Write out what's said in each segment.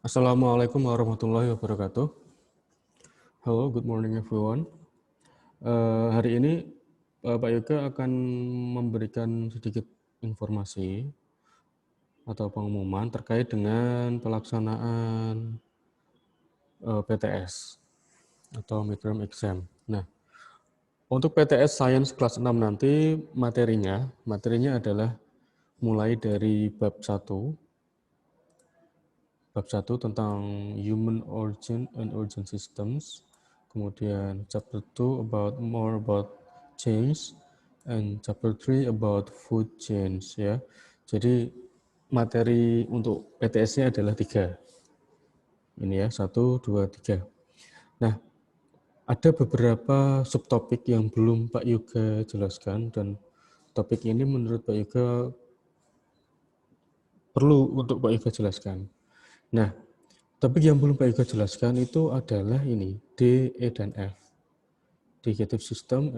Assalamualaikum warahmatullahi wabarakatuh. Hello, good morning everyone. Hari ini Pak Yoga akan memberikan sedikit informasi atau pengumuman terkait dengan pelaksanaan PTS atau midterm exam. Nah, untuk PTS Science kelas 6 nanti materinya adalah mulai dari bab 1 tentang Human Origin and Origin Systems, kemudian chapter 2 more about change, and chapter 3 about food change ya. Jadi materi untuk PTS-nya adalah 3. Ini ya, 1, 2, 3. Nah, ada beberapa subtopik yang belum Pak Yoga jelaskan, dan topik ini menurut Pak Yoga perlu untuk Pak Yoga jelaskan. Nah, topik yang belum Pak Yoga jelaskan itu adalah ini, D, E, dan F. Digestive system,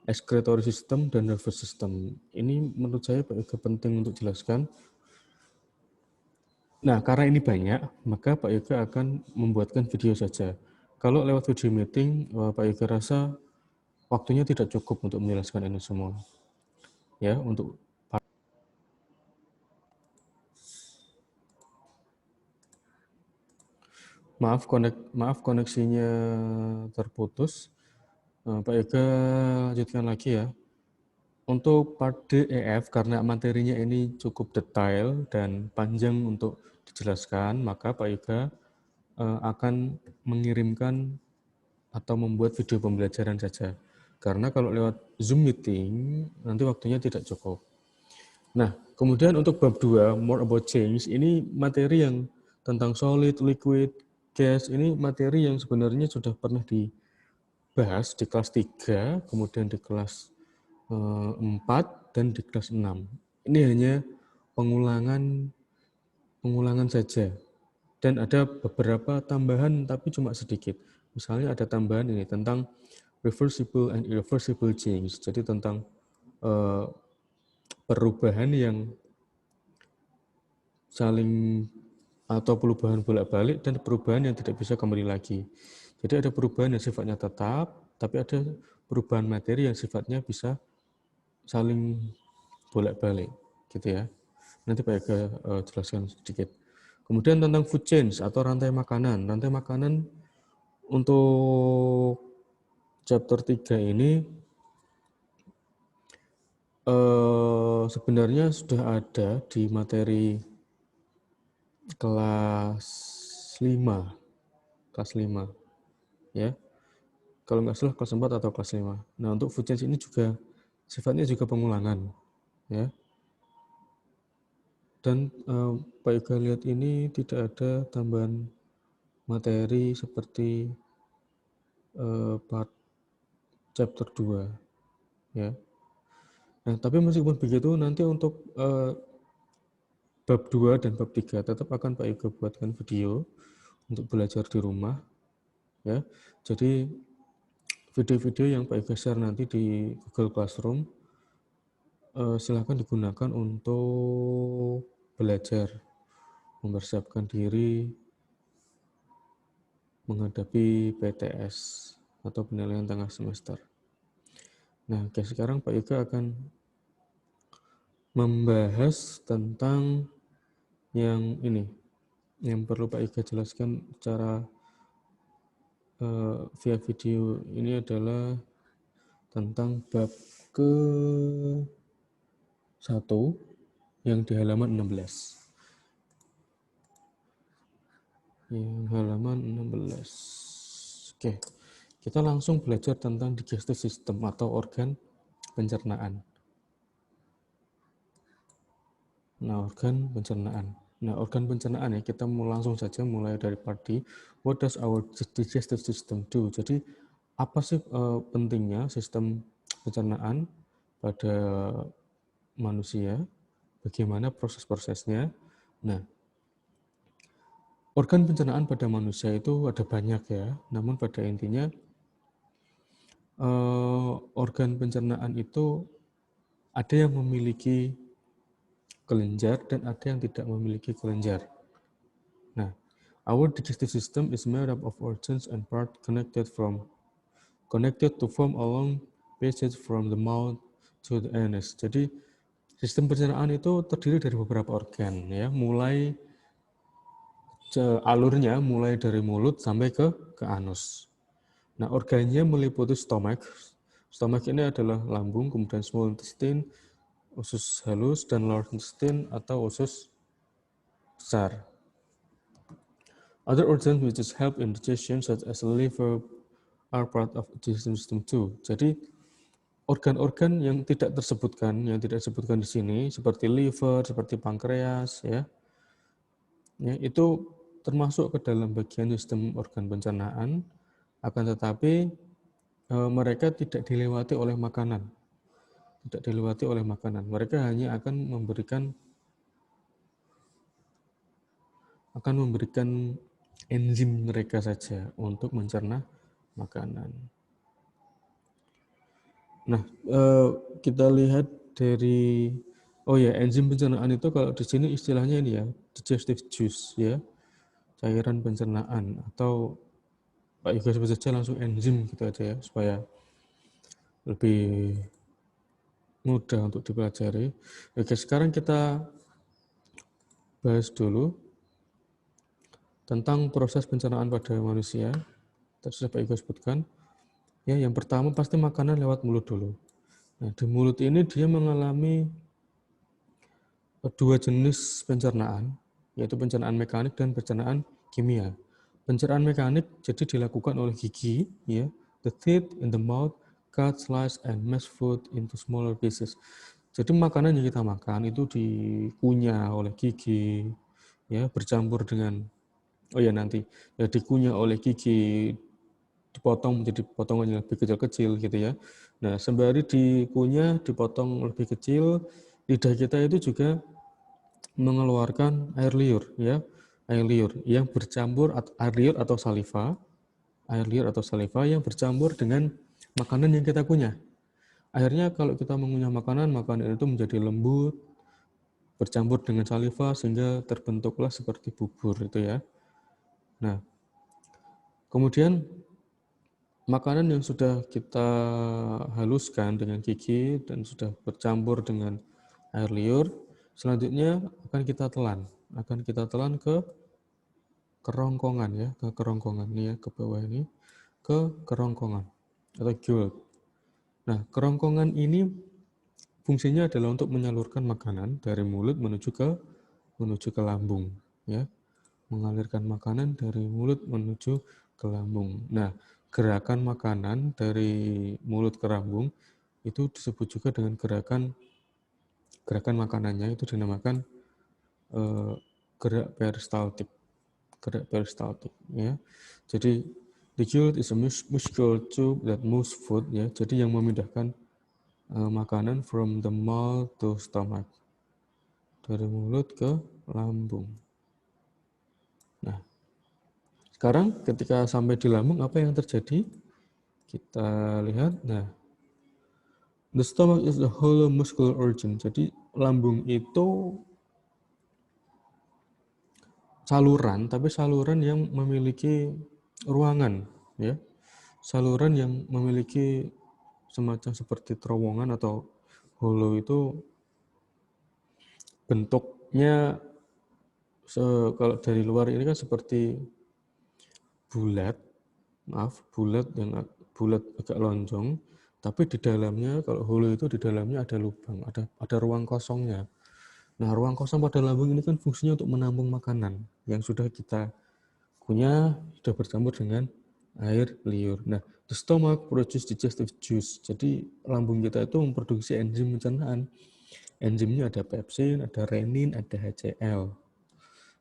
excretory system, dan nervous system. Ini menurut saya Pak Yoga penting untuk jelaskan. Nah, karena ini banyak, maka Pak Yoga akan membuatkan video saja. Kalau lewat video meeting, Pak Yoga rasa waktunya tidak cukup untuk menjelaskan ini semua. Ya, untuk maaf koneksinya terputus. Pak Yoga lanjutkan lagi ya. Untuk part DEF, karena materinya ini cukup detail dan panjang untuk dijelaskan, maka Pak Yoga akan mengirimkan atau membuat video pembelajaran saja. Karena kalau lewat Zoom meeting, nanti waktunya tidak cukup. Nah, kemudian untuk bab 2, more about change, ini materi yang tentang solid, liquid, gas, ini materi yang sebenarnya sudah pernah dibahas di kelas 3, kemudian di kelas 4, dan di kelas 6. Ini hanya pengulangan saja. Dan ada beberapa tambahan tapi cuma sedikit. Misalnya ada tambahan ini tentang reversible and irreversible change. Jadi tentang perubahan yang saling atau perubahan bolak-balik dan perubahan yang tidak bisa kembali lagi. Jadi ada perubahan yang sifatnya tetap, tapi ada perubahan materi yang sifatnya bisa saling bolak-balik, gitu ya. Nanti Pak Ega jelaskan sedikit. Kemudian tentang food chain atau rantai makanan. Rantai makanan untuk chapter 3 ini sebenarnya sudah ada di materi kelas 5. Kelas 5 ya. Kalau nggak salah kelas 4 atau kelas 5. Nah, untuk food chain ini juga sifatnya juga pengulangan ya. Dan Pak Yoga lihat ini tidak ada tambahan materi seperti part chapter 2 ya. Nah, tapi meskipun begitu nanti untuk bab 2 dan bab 3 tetap akan Pak Yoga buatkan video untuk belajar di rumah ya. Jadi video-video yang Pak Yoga share nanti di Google Classroom silakan digunakan untuk belajar, mempersiapkan diri menghadapi PTS atau penilaian tengah semester. Nah, oke, sekarang Pak Yoga akan membahas tentang yang ini, yang perlu Pak Yoga jelaskan secara via video ini adalah tentang bab ke-1 yang di halaman 16. Yang halaman 16. Oke, kita langsung belajar tentang digestive system atau organ pencernaan. Nah, organ pencernaan. Nah, organ pencernaan ya, kita mau langsung saja mulai dari part D. What does our digestive system do? Jadi, apa sih pentingnya sistem pencernaan pada manusia? Bagaimana proses-prosesnya? Nah, organ pencernaan pada manusia itu ada banyak ya, namun pada intinya organ pencernaan itu ada yang memiliki kelenjar dan ada yang tidak memiliki kelenjar. Nah, our digestive system is made up of organs and parts connected to form a long passage from the mouth to the anus. Jadi sistem pencernaan itu terdiri dari beberapa organ, ya, mulai alurnya mulai dari mulut sampai ke anus. Nah, organnya meliputi stomach. Stomach ini adalah lambung, kemudian small intestine, usus halus, dan large intestine atau usus besar. Other organs which help in digestion such as the liver are part of digestive system too. Jadi organ-organ yang tidak disebutkan di sini seperti liver, seperti pankreas, ya itu termasuk ke dalam bagian sistem organ pencernaan, akan tetapi mereka tidak dilewati oleh makanan. Mereka hanya akan memberikan enzim mereka saja untuk mencerna makanan. Nah, kita lihat dari enzim pencernaan itu kalau di sini istilahnya ini ya, digestive juice, ya, cairan pencernaan, atau Pak Yoga sebut saja langsung enzim gitu aja ya, supaya lebih mudah untuk dipelajari. Oke, sekarang kita bahas dulu tentang proses pencernaan pada manusia. Tadi sudah Pak Yoga sebutkan. Ya, yang pertama pasti makanan lewat mulut dulu. Nah, di mulut ini dia mengalami dua jenis pencernaan, yaitu pencernaan mekanik dan pencernaan kimia. Pencernaan mekanik jadi dilakukan oleh gigi, ya. The teeth in the mouth cut, slice, and mash food into smaller pieces. Jadi makanan yang kita makan itu dikunyah oleh gigi, ya, bercampur dengan dikunyah oleh gigi, dipotong menjadi potongan yang lebih kecil-kecil gitu ya. Nah, sembari dikunyah, dipotong lebih kecil, lidah kita itu juga mengeluarkan air liur, ya, air liur yang bercampur, air liur atau saliva yang bercampur dengan makanan yang kita kunyah. Akhirnya kalau kita mengunyah makanan itu menjadi lembut, bercampur dengan saliva sehingga terbentuklah seperti bubur itu ya. Nah, kemudian makanan yang sudah kita haluskan dengan gigi dan sudah bercampur dengan air liur, selanjutnya akan kita telan ke kerongkongan, ya, ke bawah ini, ke kerongkongan atau gullet. Nah, kerongkongan ini fungsinya adalah untuk menyalurkan makanan dari mulut menuju ke lambung, ya. Mengalirkan makanan dari mulut menuju ke lambung. Nah, gerakan makanan dari mulut ke lambung itu disebut juga dengan gerakan makanannya itu dinamakan gerak peristaltik. Ya. Jadi the gullet is a muscular tube that moves food, ya. Jadi yang memindahkan makanan from the mouth to stomach, dari mulut ke lambung. Nah, sekarang ketika sampai di lambung apa yang terjadi? Kita lihat. Nah, the stomach is the hollow muscular organ. Jadi lambung itu saluran, tapi saluran yang memiliki ruangan, ya. Saluran yang memiliki semacam seperti terowongan atau hollow itu bentuknya kalau dari luar ini kan seperti bulat agak lonjong, tapi di dalamnya kalau hollow itu di dalamnya ada lubang, ada ruang kosongnya. Nah, ruang kosong pada lambung ini kan fungsinya untuk menampung makanan yang sudah kita kunyah, sudah bercampur dengan air liur. Nah, the stomach produces digestive juice. Jadi lambung kita itu memproduksi enzim pencernaan. Enzimnya ada pepsin, ada renin, ada HCl.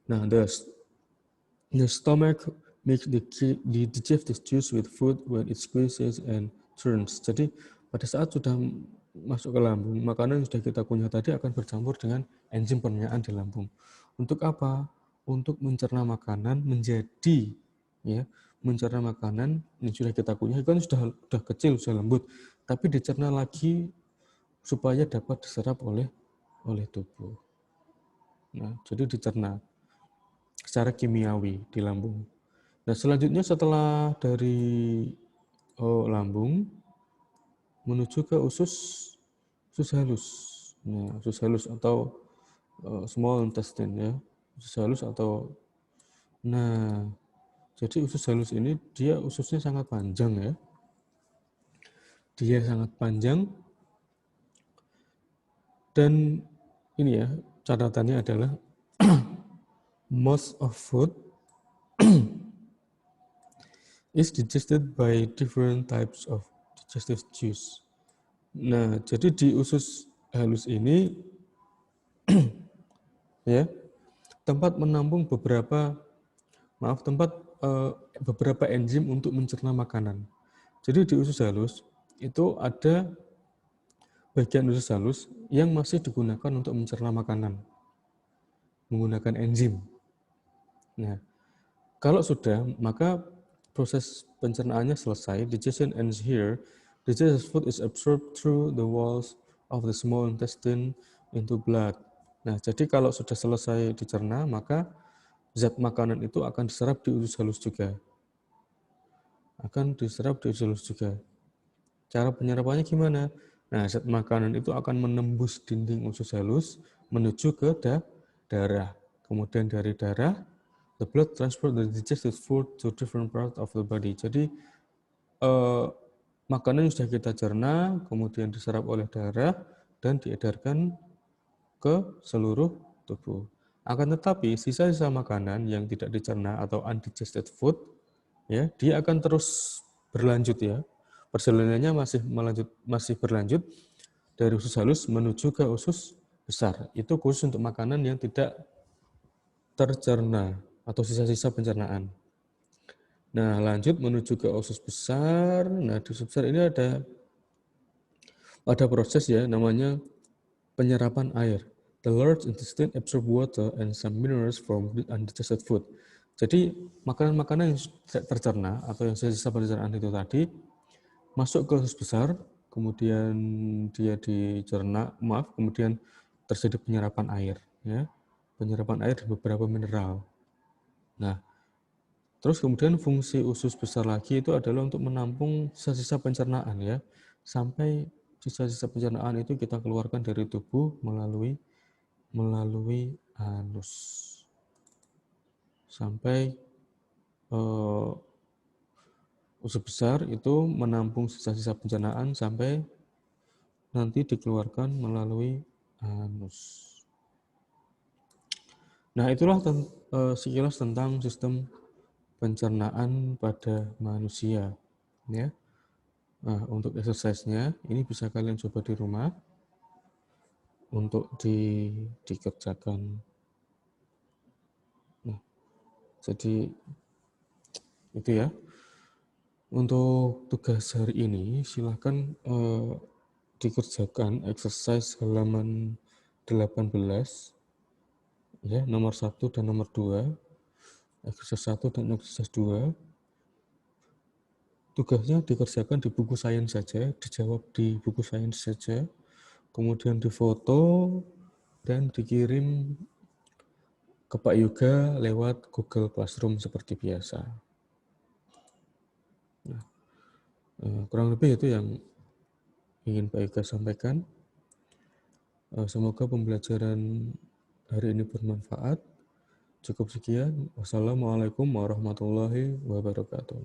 Nah, the stomach makes the digestive juice with food when it squeezes and turns. Jadi pada saat sudah masuk ke lambung, makanan yang sudah kita kunyah tadi akan bercampur dengan enzim pencernaan di lambung. Untuk apa? Untuk mencerna makanan mencerna makanan yang sudah kita kunyah kan sudah kecil, sudah lembut, tapi dicerna lagi supaya dapat diserap oleh tubuh. Nah, jadi dicerna. secara kimiawi di lambung. Nah, selanjutnya setelah dari lambung menuju ke usus halus. Nah, usus halus atau small intestine ya. Usus halus atau jadi usus halus ini dia ususnya sangat panjang ya. Dia sangat panjang dan ini ya catatannya adalah most of food is digested by different types of digestive juice. Nah, jadi di usus halus ini ya tempat menampung beberapa enzim untuk mencerna makanan. Jadi di usus halus itu ada bagian usus halus yang masih digunakan untuk mencerna makanan menggunakan enzim. Nah, kalau sudah, maka proses pencernaannya selesai. Digestion ends here. Digested food is absorbed through the walls of the small intestine into blood. Nah, jadi kalau sudah selesai dicerna, maka zat makanan itu akan diserap di usus halus juga. Cara penyerapannya gimana? Nah, zat makanan itu akan menembus dinding usus halus menuju ke darah. Kemudian dari darah, the blood transport the digested food to different parts of the body. Jadi, makanan yang sudah kita cerna, kemudian diserap oleh darah, dan diedarkan ke seluruh tubuh. Akan tetapi, sisa-sisa makanan yang tidak dicerna atau undigested food, ya, dia akan terus berlanjut ya. Perjalanannya masih berlanjut dari usus halus menuju ke usus besar. Itu khusus untuk makanan yang tidak tercerna atau sisa-sisa pencernaan. Nah, lanjut menuju ke usus besar. Nah, di usus besar ini ada proses ya namanya penyerapan air. The large intestine absorb water and some minerals from undigested food. Jadi, makanan-makanan yang tidak tercerna atau yang sisa pencernaan itu tadi masuk ke usus besar, kemudian dia dicerna, kemudian terjadi penyerapan air ya. Penyerapan air dan beberapa mineral. Nah, terus kemudian fungsi usus besar lagi itu adalah untuk menampung sisa-sisa pencernaan ya. Sampai sisa-sisa pencernaan itu kita keluarkan dari tubuh melalui anus. Sampai usus besar itu menampung sisa-sisa pencernaan sampai nanti dikeluarkan melalui anus. Nah, itulah sekilas tentang sistem pencernaan pada manusia ya. Nah, untuk exercise-nya ini bisa kalian coba di rumah untuk dikerjakan. Nah, jadi itu ya. Untuk tugas hari ini silahkan dikerjakan exercise halaman 18 ya, nomor 1 dan nomor 2. Exercise 1 dan exercise 2. Tugasnya dikerjakan di buku sains saja, dijawab di buku sains saja, kemudian difoto dan dikirim ke Pak Yoga lewat Google Classroom seperti biasa. Nah, kurang lebih itu yang ingin Pak Yoga sampaikan. Semoga pembelajaran hari ini bermanfaat. Cukup sekian. Wassalamualaikum warahmatullahi wabarakatuh.